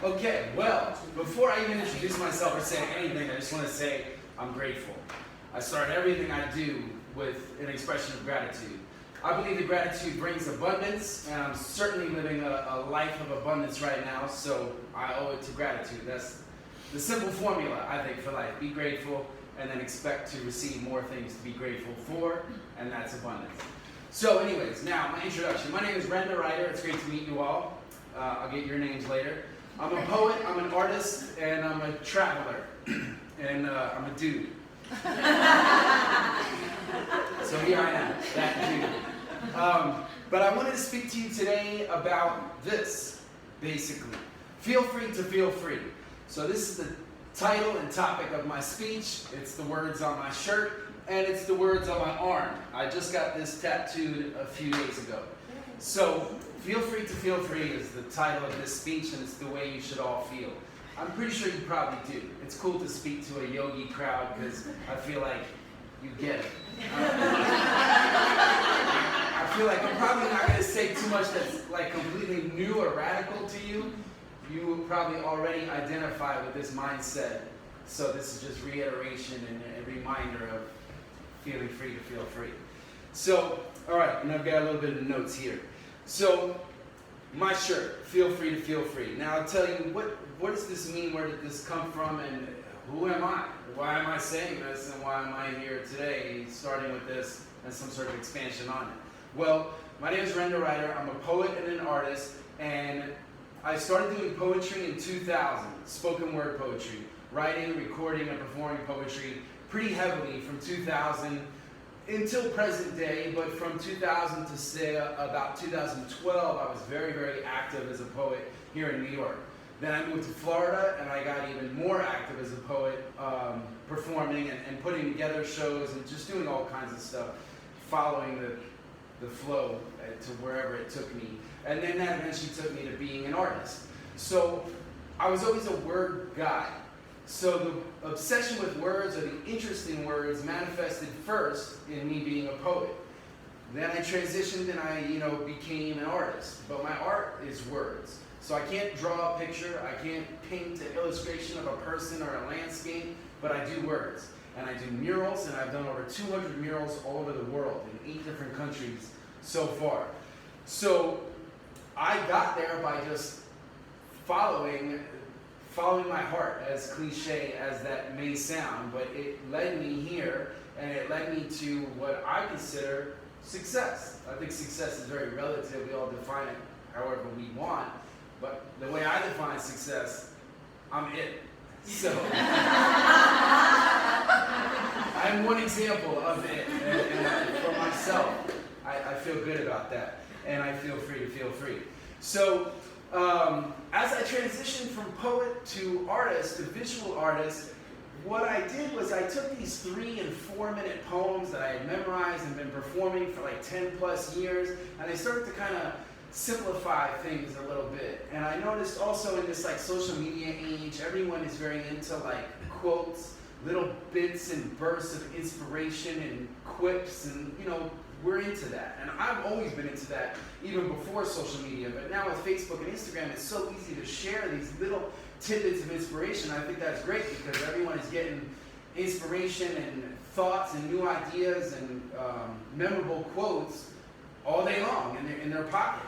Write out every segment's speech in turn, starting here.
Okay, well, before I even introduce myself or say anything, I just want to say I'm grateful. I start everything I do with an expression of gratitude. I believe that gratitude brings abundance, and I'm certainly living a life of abundance right now, so I owe it to gratitude. That's the simple formula, I think, for life. Be grateful, and then expect to receive more things to be grateful for, and that's abundance. So anyways, now my introduction. My name is Renda. It's great to meet you all. I'll get your names later. I'm a poet, I'm an artist, and I'm a traveler, and I'm a dude. So here I am, that dude. But I wanted to speak to you today about this, basically. Feel free to feel free. So this is the title and topic of my speech. It's the words on my shirt, and it's the words on my arm. I just got this tattooed a few days ago. So, feel free to feel free is the title of this speech, and it's the way you should all feel. I'm pretty sure you probably do. It's cool to speak to a yogi crowd because I feel like you get it. I feel like I'm probably not going to say too much that's like completely new or radical to you. You probably already identify with this mindset. So this is just reiteration and a reminder of feeling free to feel free. So, all right, and I've got a little bit of notes here. So, my shirt, feel free to feel free. Now, I'll tell you, what does this mean? Where did this come from? And who am I? Why am I saying this? And why am I here today, starting with this and some sort of expansion on it? Well, my name is Renda. I'm a poet and an artist, and I started doing poetry in 2000, spoken word poetry, writing, recording, and performing poetry pretty heavily from 2000 until present day, but from 2000 to say about 2012, I was very, very active as a poet here in New York. Then I moved to Florida, and I got even more active as a poet, performing and putting together shows and just doing all kinds of stuff, following the flow to wherever it took me. And then that eventually took me to being an artist. So I was always a word guy. So the obsession with words, or the interest in words, manifested first in me being a poet. Then I transitioned and I, became an artist. But my art is words. So I can't draw a picture, I can't paint an illustration of a person or a landscape, but I do words. And I do murals, and I've done over 200 murals all over the world in 8 different countries so far. So I got there by just following my heart, as cliche as that may sound, but it led me here, and it led me to what I consider success. I think success is very relative. We all define it however we want, but the way I define success, I'm it. So I'm one example of it, and for myself, I feel good about that, and I feel free to feel free. So as I transitioned from poet to artist, to visual artist, what I did was I took these 3- and 4-minute poems that I had memorized and been performing for like 10 plus years, and I started to kind of simplify things a little bit. And I noticed also in this like social media age, everyone is very into like quotes, little bits and bursts of inspiration and quips, and we're into that. And I've always been into that, even before social media. But now with Facebook and Instagram, it's so easy to share these little tidbits of inspiration. I think that's great because everyone is getting inspiration and thoughts and new ideas and memorable quotes all day long in their pocket.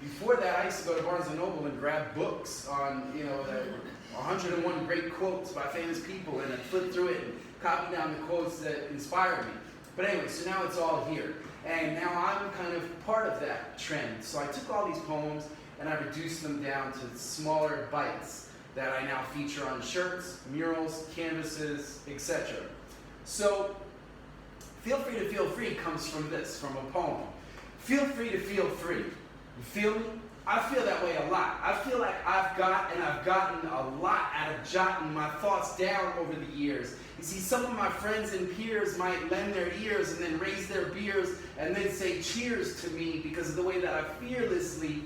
Before that, I used to go to Barnes & Noble and grab books on, the 101 great quotes by famous people, and I'd flip through it and copy down the quotes that inspired me. But anyway, so now it's all here. And now I'm kind of part of that trend. So I took all these poems and I reduced them down to smaller bites that I now feature on shirts, murals, canvases, etc. So, feel free to feel free comes from this, from a poem. Feel free to feel free. You feel me? I feel that way a lot. I feel like I've gotten a lot out of jotting my thoughts down over the years. You see, some of my friends and peers might lend their ears and then raise their beers and then say cheers to me because of the way that I fearlessly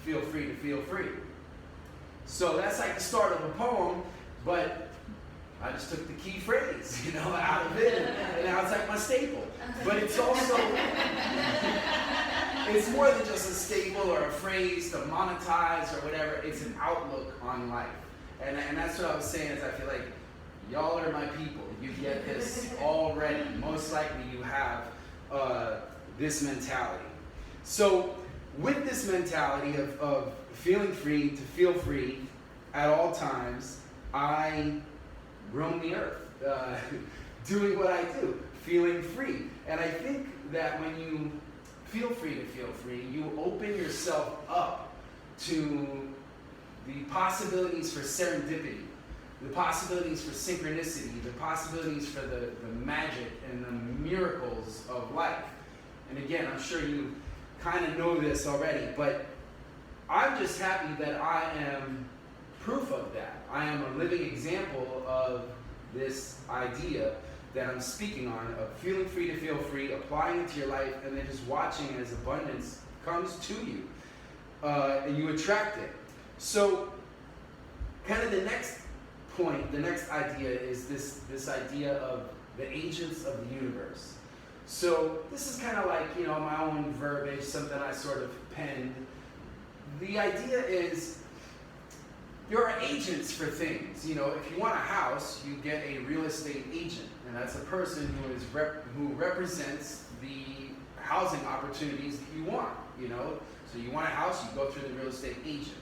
feel free to feel free. So that's like the start of a poem, but I just took the key phrase, out of it, and now it's like my staple. But it's also It's more than just a staple or a phrase to monetize or whatever. It's an outlook on life. And that's what I was saying is I feel like y'all are my people. You get this already. Most likely you have this mentality. So with this mentality of feeling free to feel free at all times, I roam the earth, doing what I do, feeling free. And I think that when you feel free to feel free, you open yourself up to the possibilities for serendipity, the possibilities for synchronicity, the possibilities for the magic and the miracles of life. And again, I'm sure you kind of know this already, but I'm just happy that I am proof of that. I am a living example of this idea that I'm speaking on, of feeling free to feel free, applying it to your life, and then just watching as abundance comes to you, and you attract it. So, kind of the next point, the next idea is this idea of the agents of the universe. So this is kind of like, you know, my own verbiage, something I sort of penned. The idea is there are agents for things. You know, if you want a house, you get a real estate agent, and that's a person who represents the housing opportunities that you want. You know, so you want a house, you go through the real estate agent.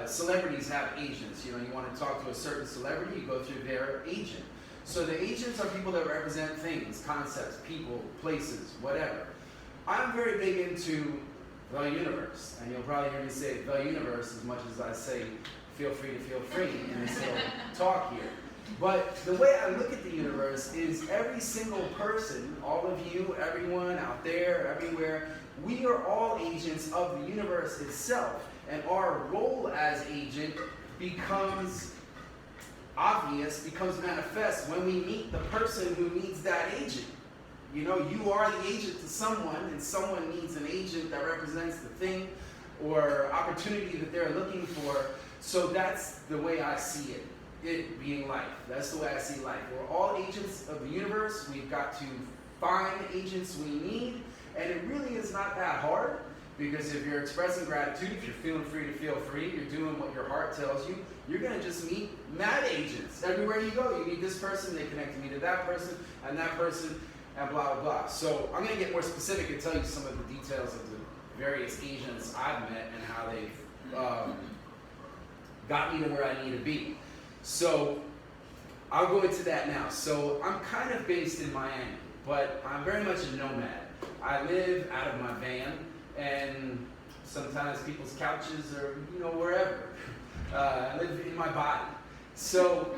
Celebrities have agents. You know, you want to talk to a certain celebrity, you go through their agent. So the agents are people that represent things, concepts, people, places, whatever. I'm very big into the universe, and you'll probably hear me say the universe as much as I say feel free to feel free in this little talk here. But the way I look at the universe is every single person, all of you, everyone out there, everywhere, we are all agents of the universe itself. And our role as agent becomes obvious, becomes manifest when we meet the person who needs that agent. You know, you are the agent to someone, and someone needs an agent that represents the thing or opportunity that they're looking for. So that's the way I see it, it being life. That's the way I see life. We're all agents of the universe. We've got to find agents we need, and it really is not that hard. Because if you're expressing gratitude, if you're feeling free to feel free, you're doing what your heart tells you, you're going to just meet mad agents. Everywhere you go, you meet this person, they connect me to that person, and blah, blah, blah. So I'm going to get more specific and tell you some of the details of the various agents I've met and how they've got me to where I need to be. So I'll go into that now. So I'm kind of based in Miami, but I'm very much a nomad. I live out of my van, and sometimes people's couches or, you know, wherever. I live in my body. So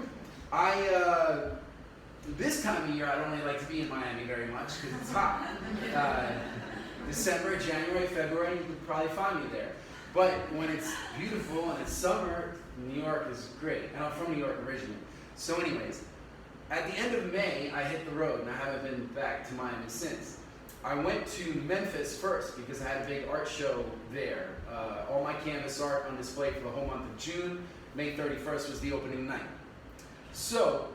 this time of year, I don't really like to be in Miami very much because it's hot. December, January, February, you could probably find me there. But when it's beautiful and it's summer, New York is great. And I'm from New York originally. So anyways, at the end of May, I hit the road, and I haven't been back to Miami since. I went to Memphis first because I had a big art show there. All my canvas art on display for the whole month of June. May 31st was the opening night. So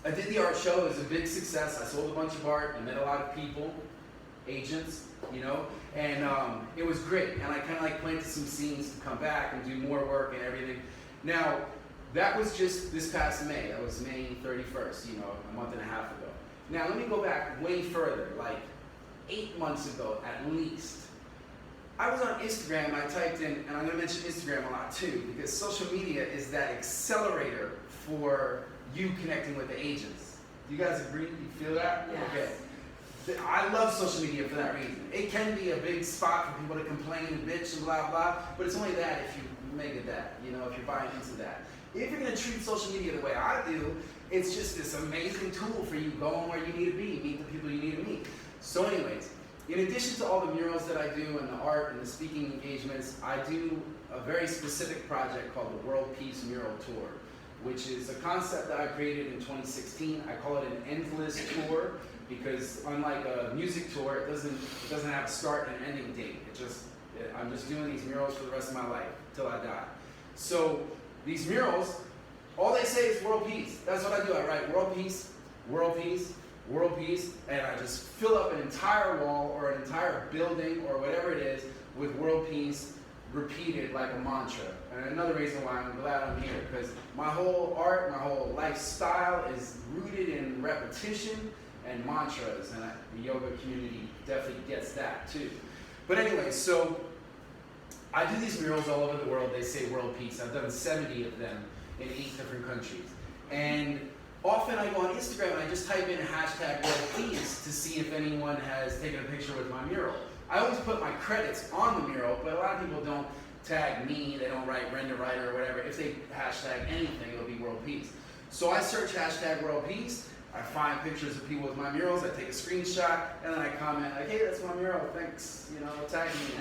I did the art show. It was a big success. I sold a bunch of art. I met a lot of people, agents, you know, and it was great. And I kind of like planted some seeds to come back and do more work and everything. Now, that was just this past May. That was May 31st, you know, a month and a half ago. Now, let me go back way further, like 8 months ago at least. I was on Instagram and I typed in, and I'm going to mention Instagram a lot too, because social media is that accelerator for you connecting with the agents. Do you guys agree? You feel that? Yes. Okay. I love social media for that reason. It can be a big spot for people to complain and bitch and blah, blah, but it's only that if you make it that, you know, if you're buying into that. If you're going to treat social media the way I do, it's just this amazing tool for you going where you need to be, meet the people you need to meet. So anyways, in addition to all the murals that I do and the art and the speaking engagements, I do a very specific project called the World Peace Mural Tour, which is a concept that I created in 2016. I call it an endless tour because unlike a music tour, it doesn't have a start and an ending date. I'm just doing these murals for the rest of my life till I die. So these murals, all they say is world peace. That's what I do. I write world peace, world peace, and I just fill up an entire wall or an entire building or whatever it is with world peace repeated like a mantra. And another reason why I'm glad I'm here, because my whole art, my whole lifestyle is rooted in repetition and mantras, and the yoga community definitely gets that too. But anyway, so I do these murals all over the world. They say world peace. I've done 70 of them in 8 different countries. And often I go on Instagram and I just type in hashtag world peace to see if anyone has taken a picture with my mural. I always put my credits on the mural, but a lot of people don't tag me, they don't write Renda writer or whatever. If they hashtag anything, it'll be world peace. So I search hashtag world peace, I find pictures of people with my murals, I take a screenshot, and then I comment like, hey, that's my mural, thanks, tag me.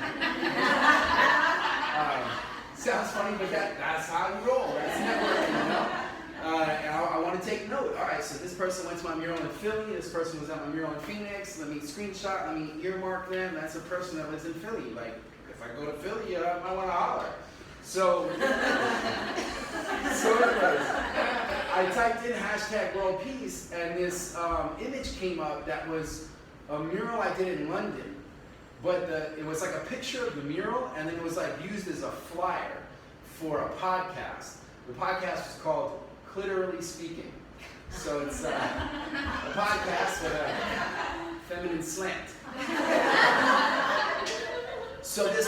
Sounds funny, but that's how you roll, that's networking, and I want to take note. All right, so this person went to my mural in Philly, this person was at my mural in Phoenix, let me screenshot, let me earmark them, that's a person that lives in Philly. Like, if I go to Philly, I might want to holler. So anyways, I typed in hashtag world peace, and this image came up that was a mural I did in London. But it was like a picture of the mural, and then it was like used as a flyer for a podcast. The podcast was called Clitorally Speaking. So it's a podcast with a feminine slant. So this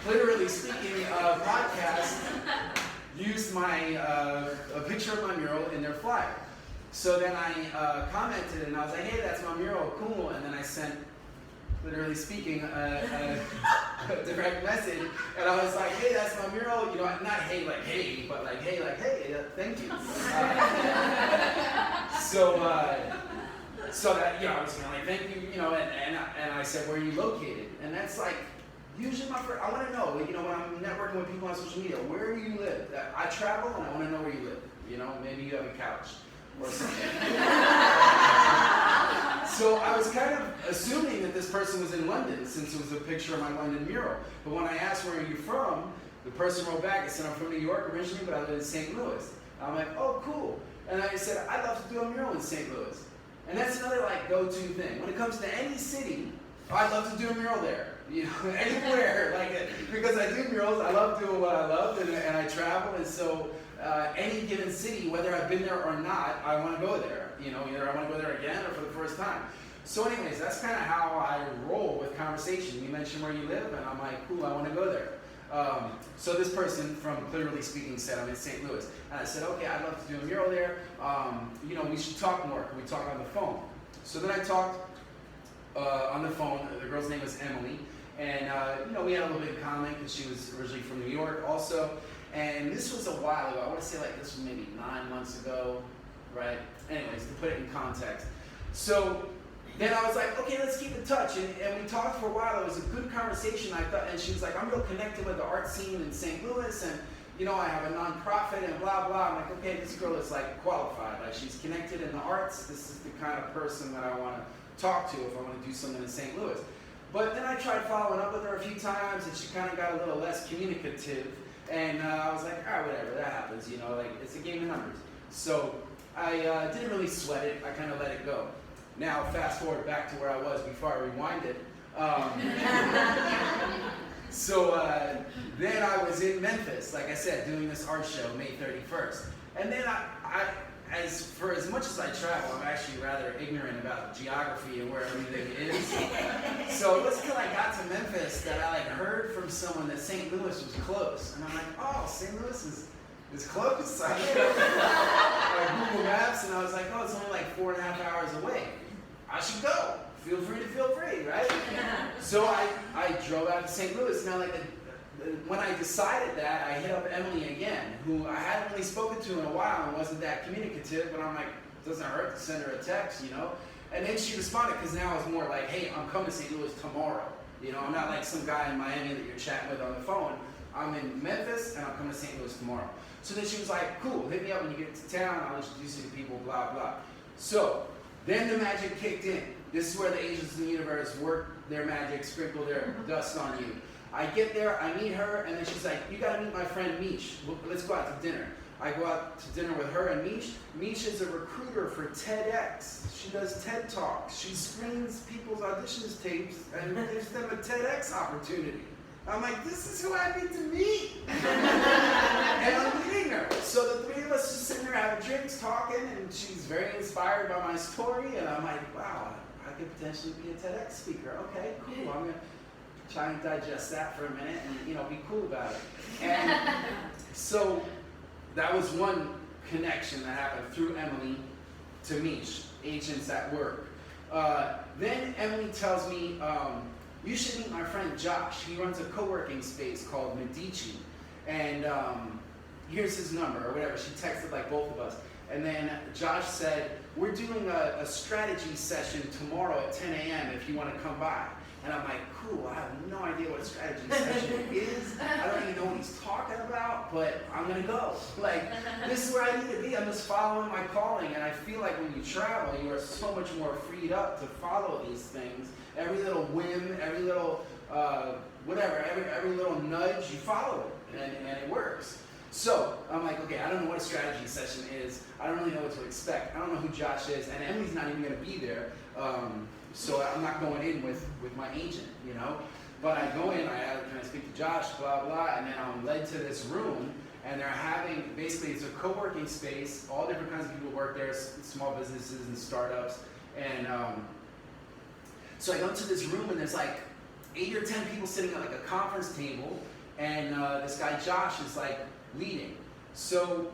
Clitorally Speaking podcast used a picture of my mural in their flyer. So then I commented and I was like, hey, that's my mural, cool. And then I sent, literally speaking, a direct message, and I was like, hey, that's my mural, not hey like hey, but like hey, thank you. So that, I was kind of like, thank you, and I said, where are you located? And that's like, usually my first, I want to know, when I'm networking with people on social media, where do you live? I travel and I want to know where you live. Maybe you have a couch or something. So I was kind of assuming that this person was in London since it was a picture of my London mural. But when I asked, where are you from? The person wrote back and said, I'm from New York originally, but I live in St. Louis. I'm like, oh, cool. And I said, I'd love to do a mural in St. Louis. And that's another go-to thing. When it comes to any city, I'd love to do a mural there. Anywhere. Because I do murals, I love doing what I love, and I travel, and so any given city, whether I've been there or not, I want to go there. Either I want to go there again or for the first time. So anyways, that's kind of how I roll with conversation. You mentioned where you live, and I'm like, cool, I want to go there. So this person from Clitorally Speaking said, I'm in St. Louis. And I said, okay, I'd love to do a mural there. We should talk more. Can we talk on the phone? So then I talked on the phone. The girl's name was Emily. And, we had a little bit in common because she was originally from New York also. And this was a while ago. I want to say this was maybe 9 months ago, right? Anyways, to put it in context. So then I was like, okay, let's keep in touch. And we talked for a while. It was a good conversation, I thought. And she was like, I'm real connected with the art scene in St. Louis. And, I have a nonprofit and blah, blah. I'm like, okay, this girl is qualified. She's connected in the arts. This is the kind of person that I want to talk to if I want to do something in St. Louis. But then I tried following up with her a few times, and she kind of got a little less communicative. And I was like, all right, whatever, that happens, it's a game of numbers. So I didn't really sweat it. I kind of let it go. Now, fast forward back to where I was before I rewinded. Then I was in Memphis, like I said, doing this art show May 31st. And then for as much as I travel, I'm actually rather ignorant about geography and where everything is. So it wasn't until I got to Memphis that I heard from someone that St. Louis was close. And I'm like, oh, St. Louis is close. I looked up Google Maps and I was like, oh, it's only 4.5 hours away. I should go. Feel free, right? So I drove out to St. Louis. Now, when I decided that, I hit up Emily again, who I hadn't really spoken to in a while and wasn't that communicative, but I'm like, it doesn't hurt to send her a text, And then she responded, because now it's more like, hey, I'm coming to St. Louis tomorrow. I'm not like some guy in Miami that you're chatting with on the phone. I'm in Memphis, and I'm coming to St. Louis tomorrow. So then she was like, cool, hit me up when you get to town, I'll introduce you to people, blah, blah. So then the magic kicked in. This is where the agents of the universe work their magic, sprinkle their dust on you. I get there, I meet her, and then she's like, you gotta meet my friend Meech. Let's go out to dinner. I go out to dinner with her and Mish. Mish is a recruiter for TEDx. She does TED Talks. She screens people's auditions tapes and gives them a TEDx opportunity. I'm like, this is who I need to meet. And I'm meeting her. So the three of us just sitting there having drinks, talking, and she's very inspired by my story. And I'm like, wow, I could potentially be a TEDx speaker. Okay, cool. I'm going to try and digest that for a minute and, be cool about it. And so that was one connection that happened through Emily to Mish, agents at work. Then Emily tells me, you should meet my friend Josh. He runs a co-working space called Medici. And here's his number, or whatever. She texted like both of us. And then Josh said, we're doing a strategy session tomorrow at 10 a.m. if you want to come by. And I'm like, cool, I have no idea what a strategy session is. I don't even know what he's talking about, but I'm going to go. Like, this is where I need to be. I'm just following my calling. And I feel like when you travel, you are so much more freed up to follow these things. Every little whim, every little whatever, every little nudge, you follow it, and it works. So I'm like, okay, I don't know what a strategy session is. I don't really know what to expect. I don't know who Josh is, and Emily's not even going to be there. So I'm not going in with my agent, But I go in, can I speak to Josh, blah, blah, and then I'm led to this room, and they're having, basically it's a co-working space. All different kinds of people work there, small businesses and startups. And so I go into this room, and there's like 8 or 10 people sitting at like a conference table, and this guy Josh is like leading. So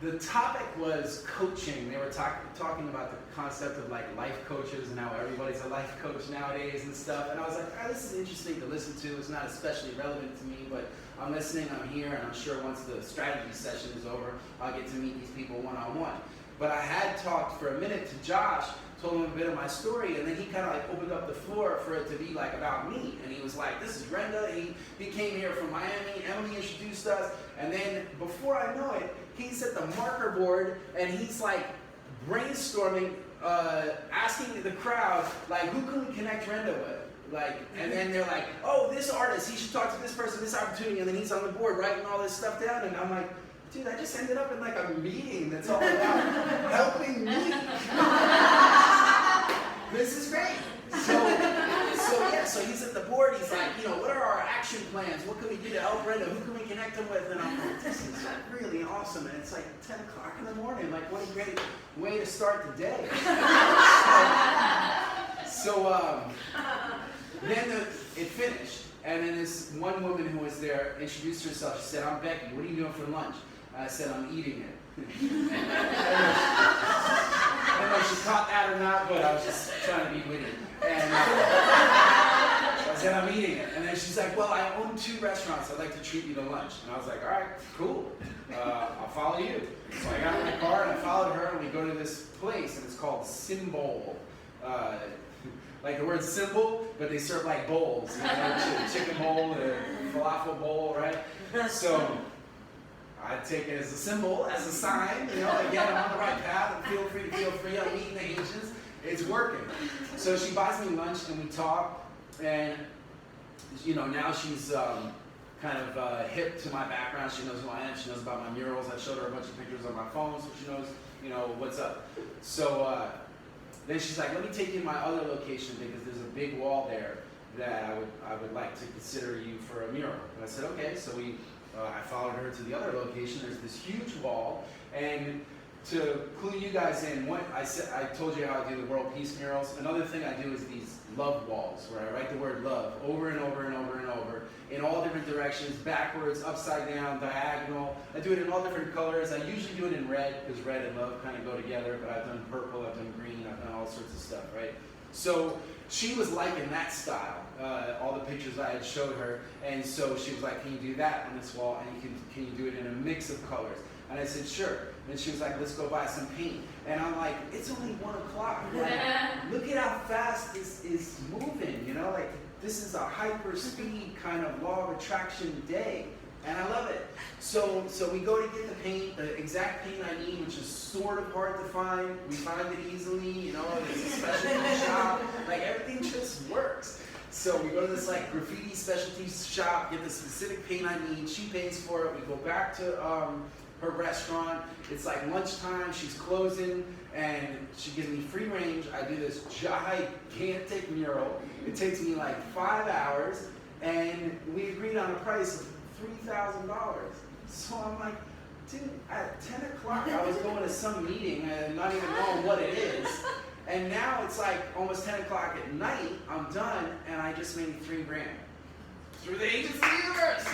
the topic was coaching. They were talking about the concept of like life coaches and how everybody's a life coach nowadays and stuff. And I was like, this is interesting to listen to. It's not especially relevant to me, but I'm listening, I'm here, and I'm sure once the strategy session is over, I'll get to meet these people one-on-one. But I had talked for a minute to Josh, told him a bit of my story, and then he kind of like opened up the floor for it to be like about me. And he was like, this is Renda. He came here from Miami. Emily introduced us. And then before I know it, he's at the marker board and he's like brainstorming, asking the crowd, like, who can we connect Renda with? Like, and then they're like, oh, this artist, he should talk to this person, this opportunity. And then he's on the board writing all this stuff down. And I'm like, dude, I just ended up in like a meeting that's all about helping me. This is great. So he's at the board. He's like, what are our action plans? What can we do to help Renda? Who can we connect him with? And I'm like, this is really awesome. And it's like 10 o'clock in the morning. Like, what a great way to start the day. Then it finished. And then this one woman who was there introduced herself. She said, I'm Becky. What are you doing for lunch? I said, I'm eating it. I don't know if she caught that or not, but I was just trying to be witty. And so I said, I'm eating it. And then she's like, well, I own 2 restaurants. I'd like to treat you to lunch. And I was like, all right, cool. I'll follow you. So I got in my car and I followed her, and we go to this place, and it's called Symbol. Like the word symbol, but they serve like bowls. Chicken bowl, a falafel bowl, right? So I take it as a symbol, as a sign, again, I'm on the right path, and feel free, I'm meeting the agents, it's working. So she buys me lunch, and we talk, and, now she's kind of hip to my background. She knows who I am, she knows about my murals. I showed her a bunch of pictures on my phone, so she knows, what's up. So then she's like, let me take you to my other location, because there's a big wall there that I would like to consider you for a mural. And I said, okay, so I followed her to the other location. There's this huge wall, and to clue you guys in, I told you how I do the world peace murals. Another thing I do is these love walls, where I write the word love over and over and over and over in all different directions, backwards, upside down, diagonal. I do it in all different colors. I usually do it in red, because red and love kind of go together, but I've done purple, I've done green, I've done all sorts of stuff, right? So she was liking that style, all the pictures I had showed her, and so she was like, can you do that on this wall, and can you do it in a mix of colors? And I said, sure. And she was like, let's go buy some paint. And I'm like, it's only 1 o'clock. Like, look at how fast this is moving, like this is a hyper speed kind of law of attraction day. And I love it. So we go to get the paint, the exact paint I need, which is sort of hard to find. We find it easily, there's a specialty shop. Like, everything just works. So we go to this like graffiti specialty shop, get the specific paint I need. She pays for it. We go back to her restaurant. It's like lunchtime, she's closing, and she gives me free range. I do this gigantic mural. It takes me like 5 hours, and we agreed on a price of $3,000. So I'm like, dude, at 10 o'clock I was going to some meeting and not even knowing what it is. And now it's like almost 10 o'clock at night, I'm done, and I just made $3,000. Through the agency universe.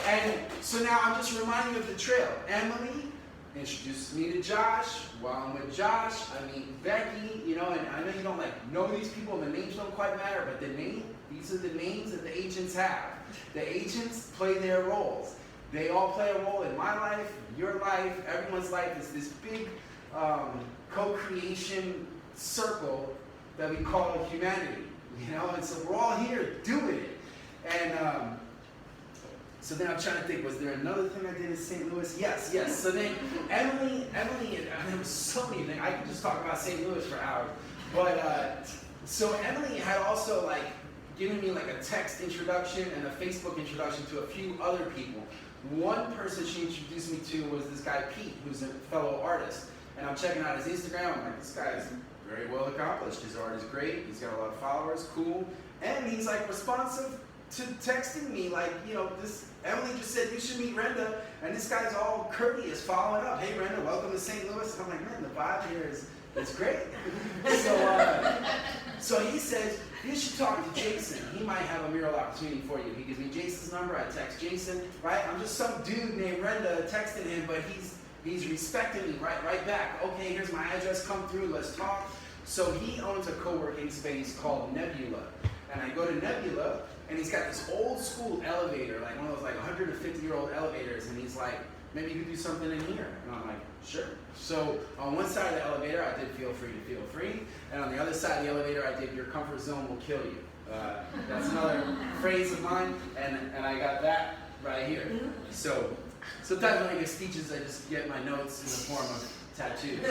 And so now I'm just reminding you of the trail. Emily introduced me to Josh. While I'm with Josh, I meet Becky, you know, and I know you don't like know these people, the names don't quite matter, but these are the names that the agents have. The agents play their roles. They all play a role in my life, your life, everyone's life. Is this big co-creation circle that we call humanity, you know, and so we're all here doing it. And so then I'm trying to think, was there another thing I did in St. Louis? Yes. So then Emily, and there was so many things. I could just talk about St. Louis for hours. But so Emily had also like given me like a text introduction and a Facebook introduction to a few other people. One person she introduced me to was this guy Pete, who's a fellow artist. And I'm checking out his Instagram. I'm like, this guy is very well accomplished. His art is great. He's got a lot of followers, cool. And he's like responsive to texting me, like, you know, this Emily just said you should meet Renda, and this guy's all courteous, following up. Hey Renda, welcome to St. Louis. And I'm like, man, the vibe here is great. So he says, you should talk to Jason. He might have a mural opportunity for you. He gives me Jason's number. I text Jason, right? I'm just some dude named Renda texting him, but he's respecting me right back. Okay, here's my address, come through, let's talk. So he owns a co-working space called Nebula. And I go to Nebula, and he's got this old school elevator, like one of those like 150-year-old elevators, and he's like, maybe you could do something in here. And I'm like, sure. So on one side of the elevator, I did feel free to feel free. And on the other side of the elevator, I did your comfort zone will kill you. That's another phrase of mine, and I got that right here. So sometimes when I give speeches, I just get my notes in the form of tattoos.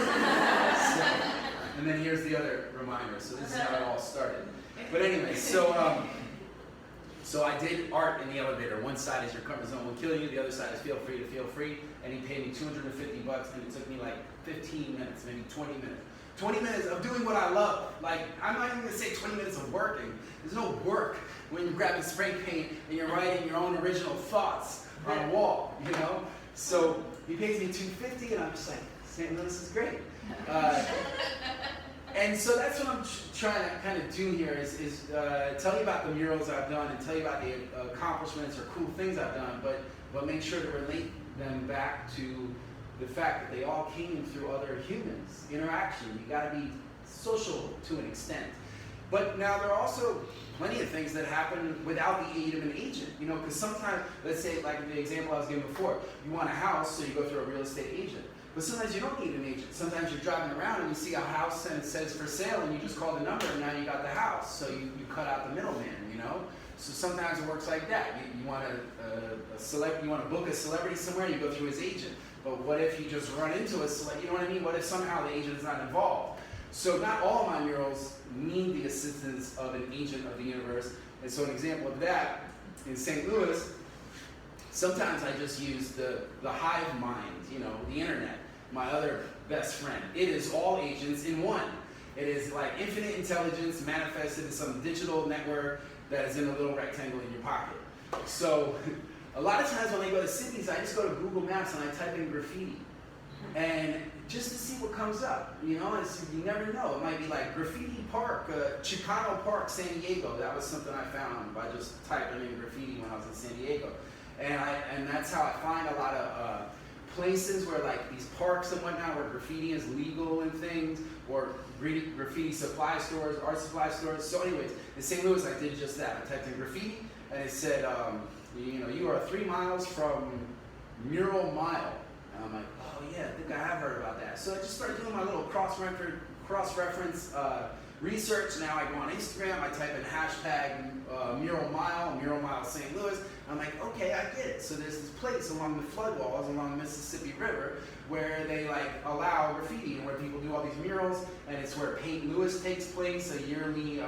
And then here's the other reminder. So this is how it all started. But anyway, so I did art in the elevator. One side is your comfort zone will kill you. The other side is feel free to feel free. And he paid me $250, and it took me like 15 minutes, maybe 20 minutes. 20 minutes of doing what I love. Like, I'm not even gonna say 20 minutes of working. There's no work when you're grabbing spray paint and you're writing your own original thoughts on a wall, you know? So he pays me $250, and I'm just like, St. Louis is great. And so that's what I'm trying to kind of do here is tell you about the murals I've done and tell you about the accomplishments or cool things I've done, but make sure to relate them back to the fact that they all came through other humans, interaction. You got to be social to an extent. But now there are also plenty of things that happen without the aid of an agent, you know, because sometimes, let's say like the example I was giving before, you want a house, so you go through a real estate agent. But sometimes you don't need an agent. Sometimes you're driving around and you see a house and it says for sale, and you just call the number and now you got the house. So you cut out the middleman, you know? So sometimes it works like that. You want you want to book a celebrity somewhere, you go through his agent. But what if you just run into a celebrity, you know what I mean? What if somehow the agent is not involved? So not all of my murals need the assistance of an agent of the universe. And so an example of that, in St. Louis, sometimes I just use the hive mind, you know, the internet, my other best friend. It is all agents in one. It is like infinite intelligence manifested in some digital network that is in a little rectangle in your pocket. So a lot of times when I go to cities, I just go to Google Maps and I type in graffiti. And just to see what comes up, you know, you never know. It might be like graffiti park, Chicano Park, San Diego. That was something I found by just typing in graffiti when I was in San Diego. And that's how I find a lot of places where like these parks and whatnot where graffiti is legal and things, or graffiti supply stores, art supply stores. So anyways, in St. Louis I did just that. I typed in graffiti and it said, you know, you are 3 miles from Mural Mile. And I'm like, oh yeah, I think I have heard about that. So I just started doing my little cross-reference research. Now I go on Instagram, I type in hashtag Mural Mile St. Louis. I'm like, okay, I get it. So there's this place along the floodwalls along the Mississippi River where they like allow graffiti and where people do all these murals, and it's where Paint Louis takes place, a yearly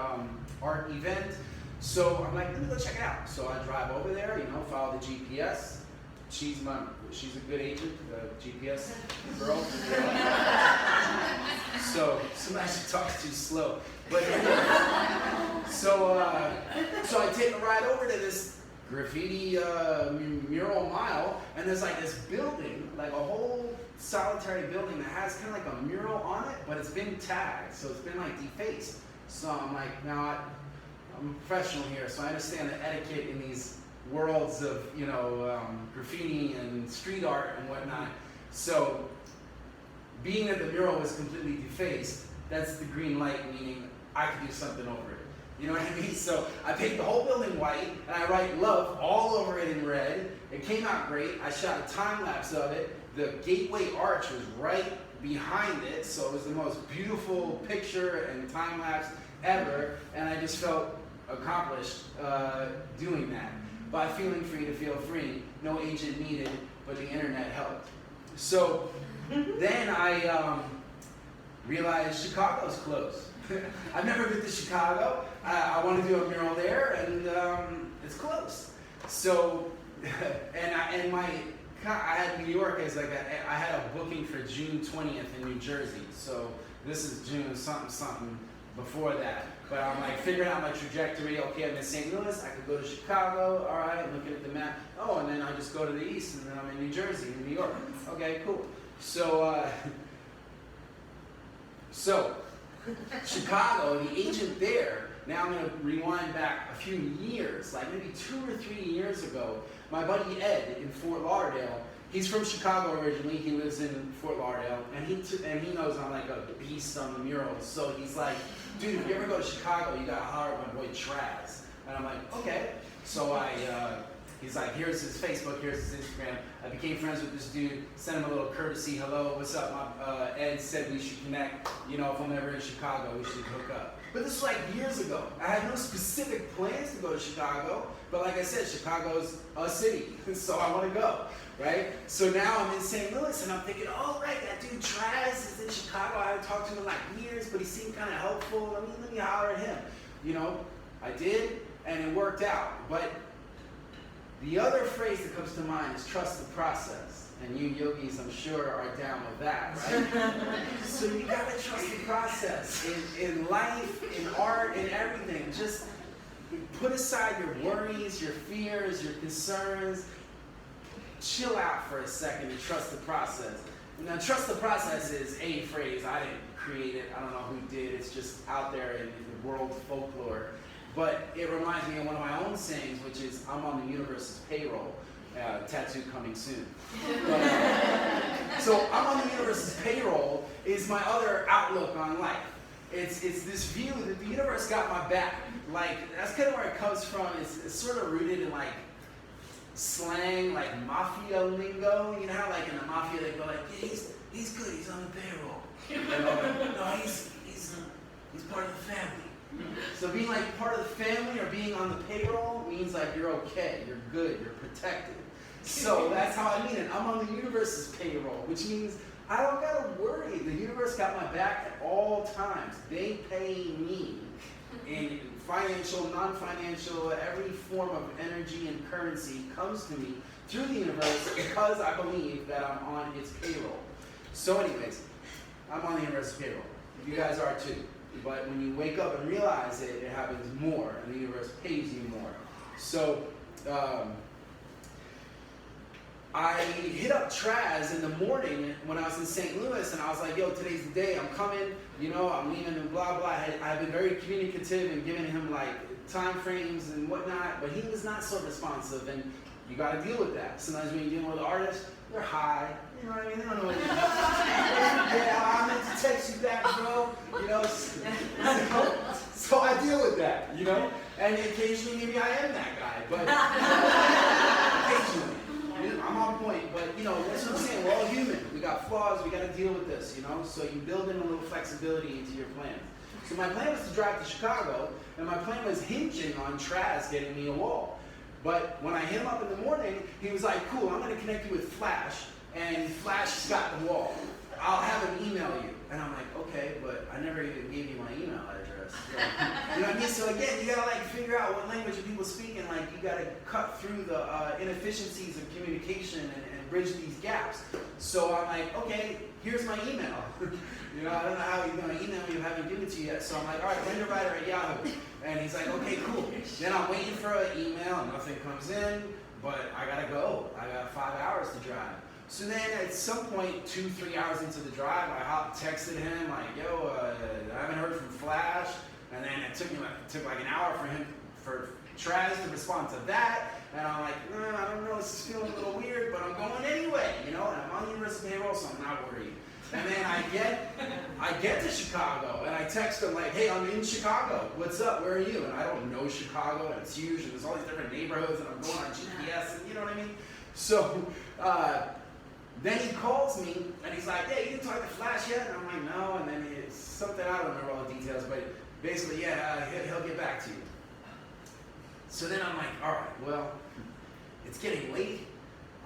art event. So I'm like, let me go check it out. So I drive over there, you know, follow the GPS, she's a good agent, the GPS girl. So sometimes she talks too slow. But so I take a ride over to this graffiti mural mile, and there's like this building, like a whole solitary building that has kind of like a mural on it, but it's been tagged, so it's been like defaced. So I'm like, now I'm a professional here, so I understand the etiquette in these worlds of, you know, graffiti and street art and whatnot. So being that the mural was completely defaced, that's the green light, meaning I could do something over it. You know what I mean? So I paint the whole building white, and I write love all over it in red. It came out great. I shot a time lapse of it. The gateway arch was right behind it, so it was the most beautiful picture and time lapse ever, and I just felt accomplished doing that. By feeling free to feel free, no agent needed, but the internet helped. So then I realized Chicago's closed. I've never been to Chicago. I want to do a mural there, and it's closed. So, I had New York as like I had a booking for June 20th in New Jersey. So this is June something before that. But I'm like figuring out my trajectory. Okay, I'm in St. Louis. I could go to Chicago. All right, I'm looking at the map. Oh, and then I just go to the east, and then I'm in New Jersey, in New York. Okay, cool. So Chicago, the agent there. Now I'm going to rewind back a few years, like maybe 2 or 3 years ago. My buddy Ed in Fort Lauderdale. He's from Chicago originally. He lives in Fort Lauderdale, and he knows I'm like a beast on the murals. So he's like, dude, if you ever go to Chicago, you gotta holler at my boy Traz. And I'm like, okay. So he's like, here's his Facebook, here's his Instagram. I became friends with this dude, sent him a little courtesy, hello, what's up? Ed said we should connect. You know, if I'm ever in Chicago, we should hook up. But this was like years ago. I had no specific plans to go to Chicago, but like I said, Chicago's a city, so I want to go, right? So now I'm in St. Louis, and I'm thinking, oh, right, that dude Traz is in Chicago. I haven't talked to him in like years, but he seemed kind of helpful. Let me holler at him. You know, I did, and it worked out. But the other phrase that comes to mind is trust the process. And you yogis, I'm sure, are down with that, right? So you gotta trust the process in life, in art, in everything. Just put aside your worries, your fears, your concerns. Chill out for a second and trust the process. Now, trust the process is a phrase. I didn't create it. I don't know who did. It's just out there in the world folklore. But it reminds me of one of my own sayings, which is, I'm on the universe's payroll. Tattoo coming soon. So I'm on the universe's payroll is my other outlook on life. It's this view that the universe got my back. Like, that's kind of where it comes from. It's sort of rooted in like slang, like mafia lingo. You know how like in the mafia they go like, yeah, he's good, he's on the payroll. And like, no, he's part of the family. So being like part of the family or being on the payroll means like you're okay, you're good, you're protected. So that's how I mean it. I'm on the universe's payroll, which means I don't gotta worry. The universe got my back at all times. They pay me in financial, non-financial, every form of energy and currency comes to me through the universe because I believe that I'm on its payroll. So anyways, I'm on the universe's payroll. You guys are too. But when you wake up and realize it, it happens more, and the universe pays you more. So I hit up Traz in the morning when I was in St. Louis, and I was like, yo, today's the day, I'm coming, you know, I'm leaving and blah, blah. I've been very communicative and giving him like time frames and whatnot, but he was not so responsive, and you gotta deal with that. Sometimes when you're dealing with artists, they're high, you know what I mean? They don't know what you're doing. Yeah, I meant to text you back, bro, you know. So I deal with that, you know, and occasionally maybe I am that guy, but occasionally. I'm on point, but you know, that's what I'm saying, we're all human. We got flaws, we gotta deal with this, you know? So you build in a little flexibility into your plans. So my plan was to drive to Chicago, and my plan was hinging on Traz getting me a wall. But when I hit him up in the morning, he was like, cool, I'm gonna connect you with Flash, and Flash got the wall. I'll have him email you. And I'm like, okay, but I never even gave you my email address. You know what I mean? So again, you gotta like figure out what language are people speaking. Like you gotta cut through the inefficiencies of communication and bridge these gaps. So I'm like, okay, here's my email. You know, I don't know how you're gonna email me. I haven't given it to you yet. So I'm like, all right, RendaWriter@Yahoo. And he's like, okay, cool. Then I'm waiting for an email. Nothing comes in, but I gotta go. I got 5 hours to drive. So then at some point, 2-3 hours into the drive, I texted him like, yo, I haven't heard from Flash. And then it took like an hour for Traz to respond to that. And I'm like, I don't know, this is feeling a little weird, but I'm going anyway, you know, and I'm on the university payroll, so I'm not worried. And then I get to Chicago, and I text him like, hey, I'm in Chicago. What's up? Where are you? And I don't know Chicago, and it's huge, and there's all these different neighborhoods, and I'm going on GPS, and you know what I mean? So then he calls me, and he's like, hey, you didn't talk to Flash yet? And I'm like, no. And then it's something, I don't remember all the details, but basically, yeah, he'll get back to you. So then I'm like, all right, well, it's getting late.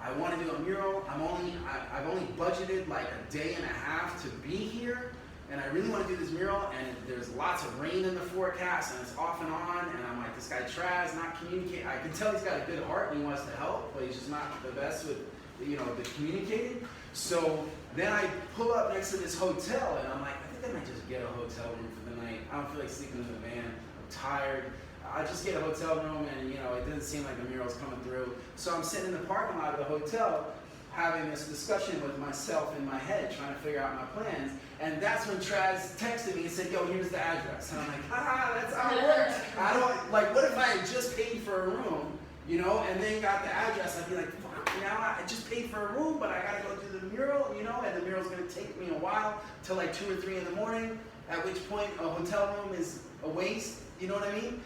I want to do a mural. I've only budgeted like a day and a half to be here, and I really want to do this mural, and there's lots of rain in the forecast, and it's off and on, and I'm like, this guy Traz, not communicating. I can tell he's got a good heart and he wants to help, but he's just not the best with, you know, the communicating. So then I pull up next to this hotel, and I'm like, I think I might just get a hotel room for the night. I don't feel like sleeping in the van. I'm tired. I just get a hotel room, and you know, it doesn't seem like the mural's coming through. So I'm sitting in the parking lot of the hotel, having this discussion with myself in my head, trying to figure out my plans. And that's when Traz texted me and said, yo, here's the address. And I'm like, that's how it works. I don't, like, what if I had just paid for a room, you know, and then got the address? I'd be like, fuck, now I just paid for a room, but I gotta go do the mural, you know, and the mural's gonna take me a while, till like 2 or 3 in the morning, at which point a hotel room is a waste, you know what I mean?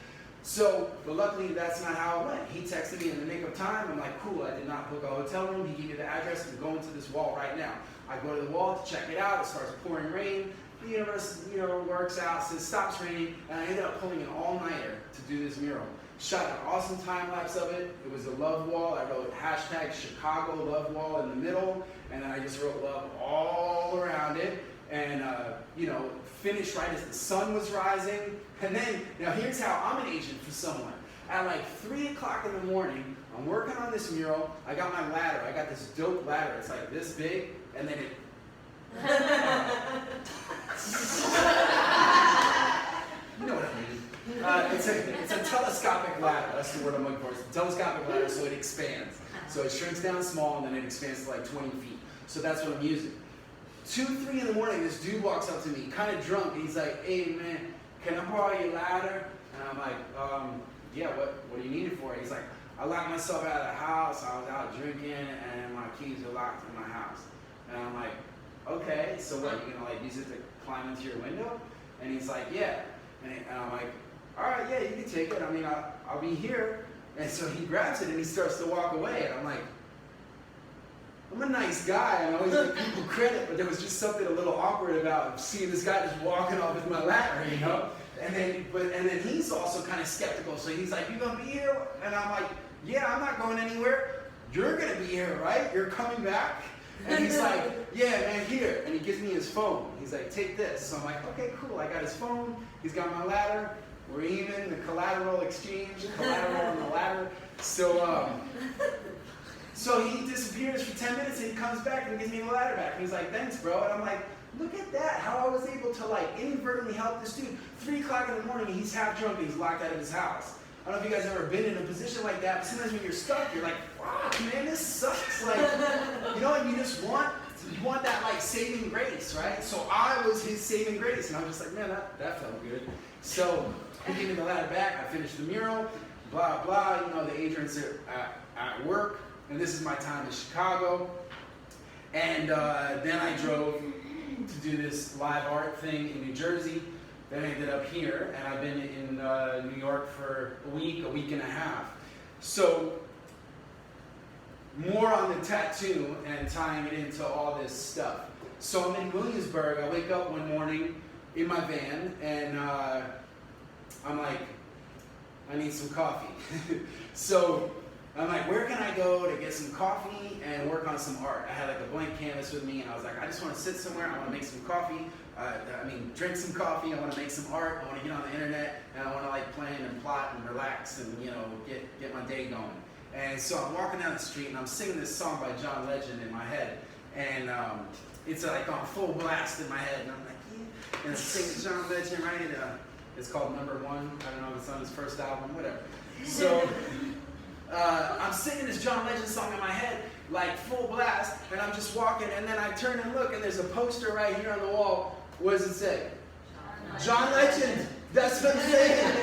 So, but luckily that's not how it went. He texted me in the nick of time. I'm like, cool, I did not book a hotel room. He gave me the address. I'm going to this wall right now. I go to the wall to check it out. It starts pouring rain. The universe, you know, works out, says stops raining, and I ended up pulling an all-nighter to do this mural. Shot an awesome time lapse of it. It was a love wall. I wrote hashtag Chicago love wall in the middle, and then I just wrote love all around it. And, you know, finished right as the sun was rising. And then, now here's how I'm an agent for someone. At like 3 o'clock in the morning, I'm working on this mural. I got my ladder. I got this dope ladder. It's like this big, and then it... you know what I mean. It's a telescopic ladder. That's the word I'm looking for. It's a telescopic ladder, so it expands. So it shrinks down small, and then it expands to like 20 feet. So that's what I'm using. 2, 3 in the morning, this dude walks up to me, kind of drunk, and he's like, hey man, can I borrow your ladder? And I'm like, yeah, what do you need it for? He's like, I locked myself out of the house, I was out drinking, and my keys are locked in my house. And I'm like, okay, so what, you gonna like use it to climb into your window? And he's like, yeah. And I'm like, all right, yeah, you can take it. I mean, I'll be here. And so he grabs it and he starts to walk away, and I'm like, I'm a nice guy, and I always give people credit, but there was just something a little awkward about seeing this guy just walking off with my ladder, you know? And then he's also kind of skeptical, so he's like, you gonna be here? And I'm like, yeah, I'm not going anywhere. You're gonna be here, right? You're coming back? And he's like, yeah, man, here. And he gives me his phone. He's like, take this. So I'm like, okay, cool. I got his phone. He's got my ladder. We're even. The collateral exchange, collateral on the ladder. So he disappears for 10 minutes, and he comes back and gives me the ladder back. And he's like, thanks, bro. And I'm like, look at that, how I was able to like inadvertently help this dude. 3 o'clock in the morning, he's half drunk and he's locked out of his house. I don't know if you guys have ever been in a position like that, but sometimes when you're stuck, you're like, fuck, man, this sucks. Like, you know, and you want that like saving grace, right? So I was his saving grace, and I was just like, man, that felt good. So he gave me the ladder back, I finished the mural, blah, blah, you know, the agents are at work. And this is my time in Chicago. And then I drove to do this live art thing in New Jersey. Then I ended up here, and I've been in New York for a week and a half. So more on the tattoo and tying it into all this stuff. So I'm in Williamsburg. I wake up one morning in my van, and I'm like, I need some coffee. So I'm like, where can I go to get some coffee and work on some art? I had like a blank canvas with me, and I was like, I just want to sit somewhere. I want to make some coffee. Drink some coffee. I want to make some art. I want to get on the internet, and I want to like plan and plot and relax and get my day going. And so I'm walking down the street, and I'm singing this song by John Legend in my head, and it's like on full blast in my head, and I'm like, yeah, and I'm singing John Legend, right? And, it's called Number One. I don't know if it's on his first album, whatever. So I'm singing this John Legend song in my head, like full blast, and I'm just walking, and then I turn and look, and there's a poster right here on the wall. What does it say? John Legend. That's what I'm saying.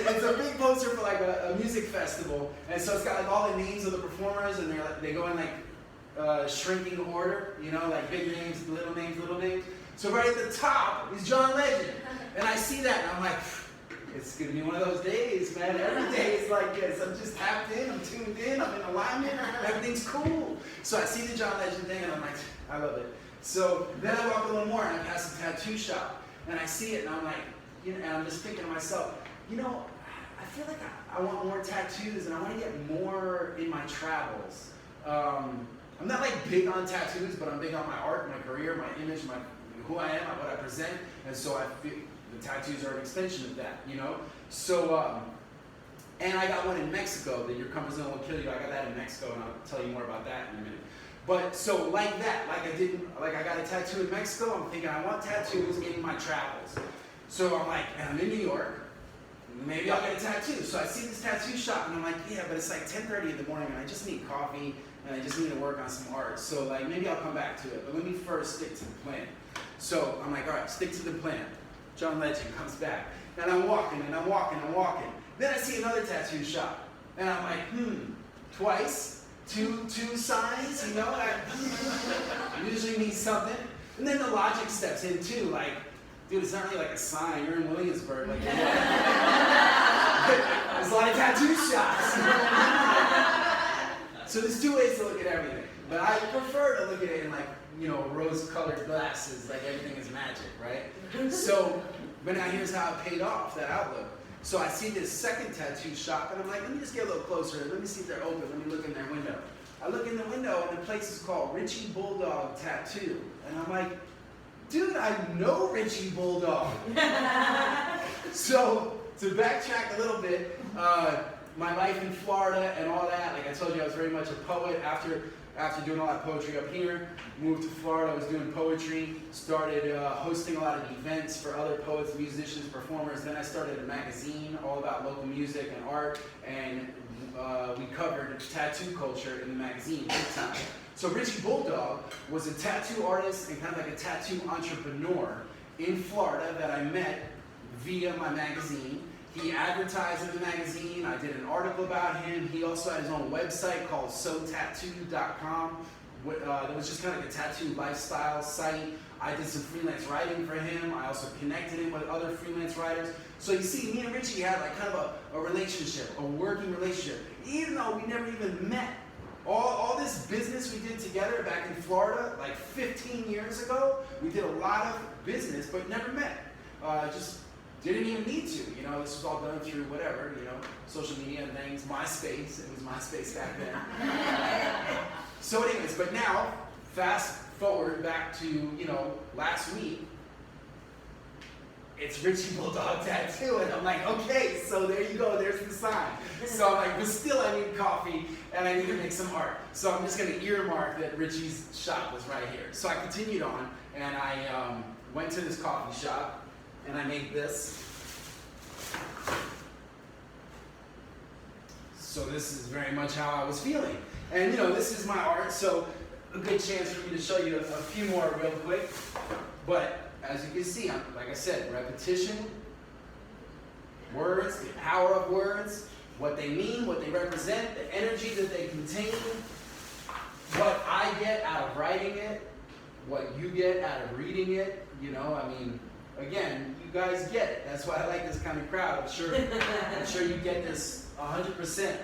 It's a big poster for like a music festival, and so it's got like all the names of the performers, and they go in like shrinking order, like big names, little names, little names. So right at the top is John Legend, and I see that, and I'm like, it's gonna be one of those days, man. Every day is like this. I'm just tapped in, I'm tuned in, I'm in alignment, everything's cool. So I see the John Legend thing, and I'm like, I love it. So then I walk a little more, and I pass a tattoo shop, and I see it, and I'm like, and I'm just thinking to myself, I feel like I want more tattoos, and I want to get more in my travels. I'm not like big on tattoos, but I'm big on my art, my career, my image, who I am, what I present, and so I feel the tattoos are an extension of that, So, and I got one in Mexico, that your comfort zone will kill you. I got that in Mexico, and I'll tell you more about that in a minute. But so like that, I got a tattoo in Mexico. I'm thinking I want tattoos in my travels. So I'm like, and I'm in New York. Maybe I'll get a tattoo. So I see this tattoo shop, and I'm like, yeah, but it's like 10:30 in the morning, and I just need coffee, and I just need to work on some art. So like maybe I'll come back to it, but let me first stick to the plan. So I'm like, all right, stick to the plan. John Legend comes back, and I'm walking, and I'm walking, and I'm walking. Then I see another tattoo shop, and I'm like, twice, two signs, I usually need something. And then the logic steps in too, like, dude, it's not really like a sign. You're in Williamsburg, like, there's a lot of tattoo shops. So there's two ways to look at everything, but I prefer to look at it in like, rose-colored glasses, like everything is magic, right? So, but now here's how it paid off, that outlook. So I see this second tattoo shop, and I'm like, let me just get a little closer. Let me see if they're open. Let me look in their window. I look in the window, and the place is called Richie Bulldog Tattoo. And I'm like, dude, I know Richie Bulldog. So to backtrack a little bit, my life in Florida and all that, like I told you, I was very much a poet. After doing a lot of poetry up here, moved to Florida, I was doing poetry, started hosting a lot of events for other poets, musicians, performers. Then I started a magazine all about local music and art, and we covered tattoo culture in the magazine big time. So Richie Bulldog was a tattoo artist and kind of like a tattoo entrepreneur in Florida that I met via my magazine. He advertised in the magazine. I did an article about him. He also had his own website called sotattoo.com. That was just kind of like a tattoo lifestyle site. I did some freelance writing for him. I also connected him with other freelance writers. So you see, me and Richie had like kind of a relationship, a working relationship, even though we never even met. All this business we did together back in Florida, like 15 years ago, we did a lot of business, but never met. Just didn't even need to. This was all done through whatever, social media and things, MySpace. It was MySpace back then. So anyways, but now, fast forward back to, last week, it's Richie Bulldog Tattoo, and I'm like, okay, so there you go, there's the sign. So I'm like, but still I need coffee, and I need to make some art. So I'm just gonna earmark that Richie's shop was right here. So I continued on, and I went to this coffee shop, and I made this. So this is very much how I was feeling. And this is my art, so a good chance for me to show you a few more real quick. But as you can see, like I said, repetition, words, the power of words, what they mean, what they represent, the energy that they contain, what I get out of writing it, what you get out of reading it. Again, you guys get it. That's why I like this kind of crowd. I'm sure you get this 100%.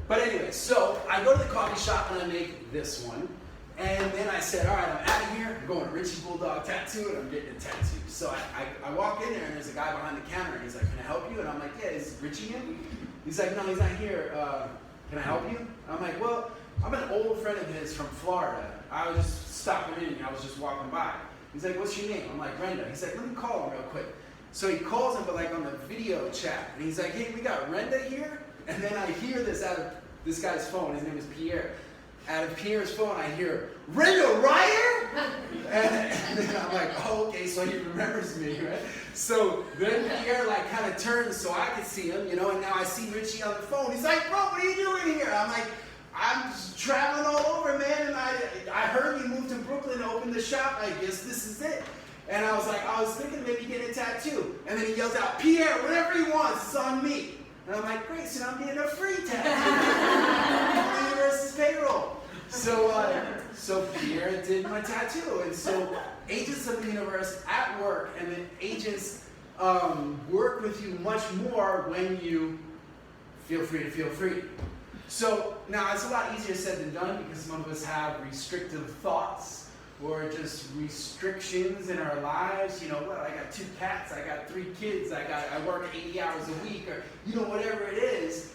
But anyway, so I go to the coffee shop and I make this one. And then I said, all right, I'm out of here. I'm going to Richie Bulldog Tattoo, and I'm getting a tattoo. So I walk in there, and there's a guy behind the counter, and he's like, can I help you? And I'm like, yeah, is Richie in? He's like, no, he's not here. Can I help you? I'm like, well, I'm an old friend of his from Florida. I was just stopping in. I was just walking by. He's like, what's your name? I'm like, Renda. He's like, let me call him real quick. So he calls him, but like on the video chat. And he's like, hey, we got Renda here. And then I hear this out of this guy's phone. His name is Pierre. Out of Pierre's phone, I hear, Renda Ryer? And then I'm like, oh, okay, so he remembers me, right? So then Pierre like kind of turns so I can see him, you know, and now I see Richie on the phone. He's like, bro, what are you doing here? I'm like, I'm just traveling all over, man, and I heard you moved to Brooklyn to open the shop. I guess this is it. And I was thinking maybe getting a tattoo. And then he yells out, Pierre, whatever he wants, it's on me. And I'm like, great, so I'm getting a free tattoo on the universe's payroll. So Pierre did my tattoo. And so agents of the universe at work, and then agents work with you much more when you feel free to feel free. So now it's a lot easier said than done because some of us have restrictive thoughts or just restrictions in our lives. You know, well, I got 2 cats, I got 3 kids, I work 80 hours a week, or you know, whatever it is.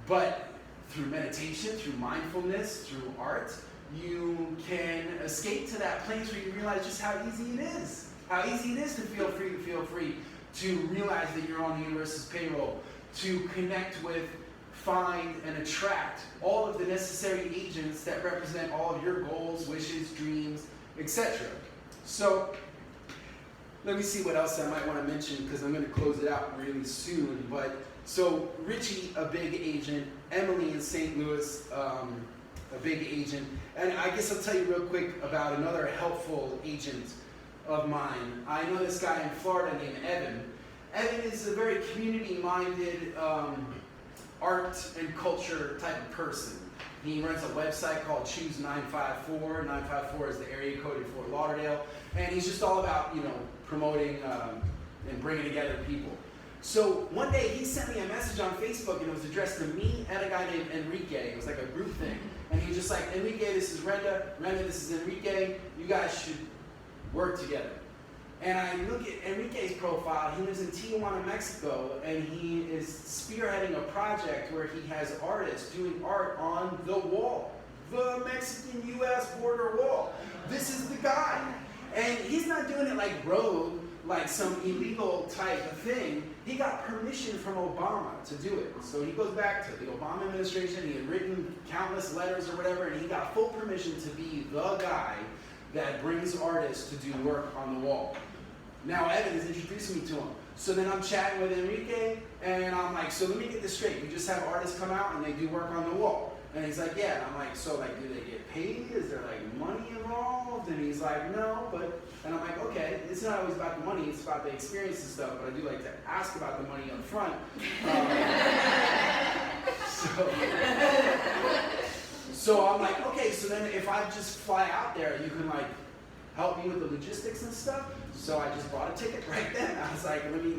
But through meditation, through mindfulness, through art, you can escape to that place where you realize just how easy it is. How easy it is to feel free, to realize that you're on the universe's payroll, to connect with, find, and attract all of the necessary agents that represent all of your goals, wishes, dreams, etc. So, let me see what else I might want to mention because I'm going to close it out really soon. But so Richie, a big agent, Emily in St. Louis, a big agent, and I guess I'll tell you real quick about another helpful agent of mine. I know this guy in Florida named Evan. Evan is a very community-minded art and culture type of person. He runs a website called Choose 954. 954 is the area code in Fort Lauderdale, and he's just all about, you know, promoting and bringing together people. So one day he sent me a message on Facebook, and it was addressed to me and a guy named Enrique. It was like a group thing, and he was just like, Enrique, this is Renda. Renda, this is Enrique. You guys should work together. And I look at Enrique's profile. He lives in Tijuana, Mexico, and he is spearheading a project where he has artists doing art on the wall, the Mexican-U.S. border wall. This is the guy. And he's not doing it like rogue, like some illegal type of thing. He got permission from Obama to do it. So he goes back to the Obama administration. He had written countless letters or whatever, and he got full permission to be the guy that brings artists to do work on the wall. Now Evan is introducing me to him. So then I'm chatting with Enrique, and I'm like, so let me get this straight. You just have artists come out and they do work on the wall. And he's like, yeah. And I'm like, so like, do they get paid? Is there like money involved? And he's like, no, but, and I'm like, okay, it's not always about the money, it's about the experience and stuff, but I do like to ask about the money up front. So I'm like, okay, so then if I just fly out there, you can like help me with the logistics and stuff. So I just bought a ticket right then. I was like, let me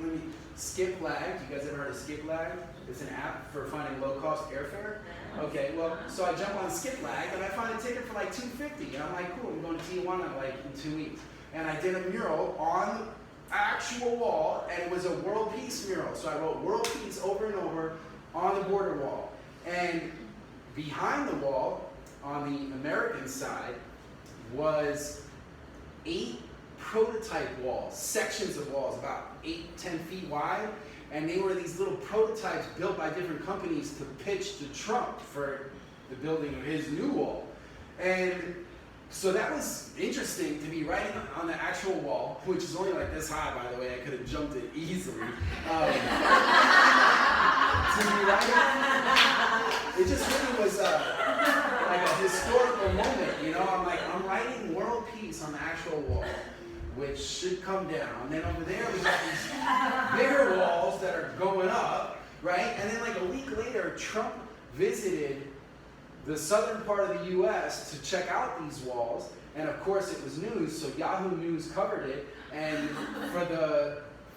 Skip Lag. You guys ever heard of Skip Lag? It's an app for finding low-cost airfare. Okay, well, so I jump on Skip Lag and I find a ticket for like $250, and I'm like, cool, I'm going to Tijuana like in 2 weeks. And I did a mural on the actual wall, and it was a world peace mural. So I wrote world peace over and over on the border wall. And behind the wall, on the American side, was 8 prototype walls, sections of walls about 8-10 feet wide, and they were these little prototypes built by different companies to pitch to Trump for the building of his new wall. And so that was interesting to be writing on the actual wall, which is only like this high, by the way. I could have jumped it easily. To be writing, it just really was like a historical moment, you know. I'm writing world peace on the actual wall, which should come down. And then over there, we got these bigger walls that are going up, right? And then like a week later, Trump visited the southern part of the U.S. to check out these walls. And of course, it was news, so Yahoo News covered it. And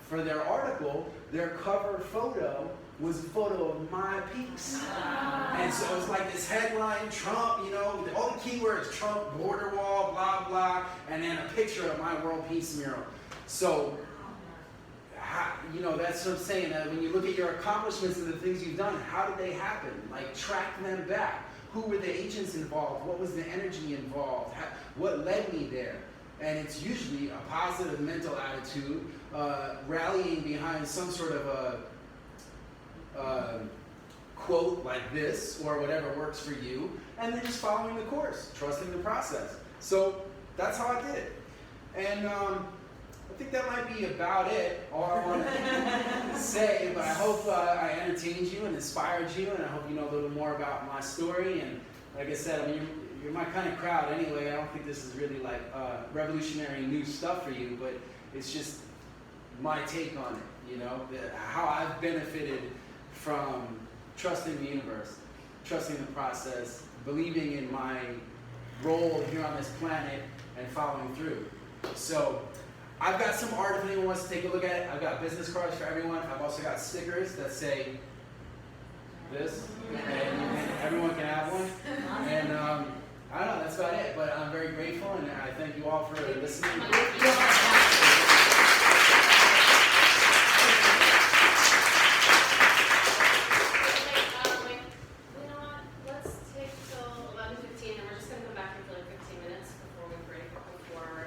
for their article, their cover photo was a photo of my piece. And so it was like this headline, Trump, you know, all the keywords, Trump, border wall, blah, blah, and then a picture of my world peace mural. So that's what I'm saying. When you look at your accomplishments and the things you've done, how did they happen? Like, track them back. Who were the agents involved? What was the energy involved? What led me there? And it's usually a positive mental attitude, rallying behind some sort of a quote like this, or whatever works for you, and then just following the course, trusting the process. So that's how I did it. And I think that might be about it, all I want to say, but I hope I entertained you and inspired you, and I hope you know a little more about my story. And like I said, I mean, you're my kind of crowd anyway. I don't think this is really like revolutionary new stuff for you, but it's just my take on it, how I've benefited from trusting the universe, trusting the process, believing in my role here on this planet, and following through. So I've got some art if anyone wants to take a look at it. I've got business cards for everyone. I've also got stickers that say this, and everyone can have one. And I don't know, that's about it. But I'm very grateful, and I thank you all for listening.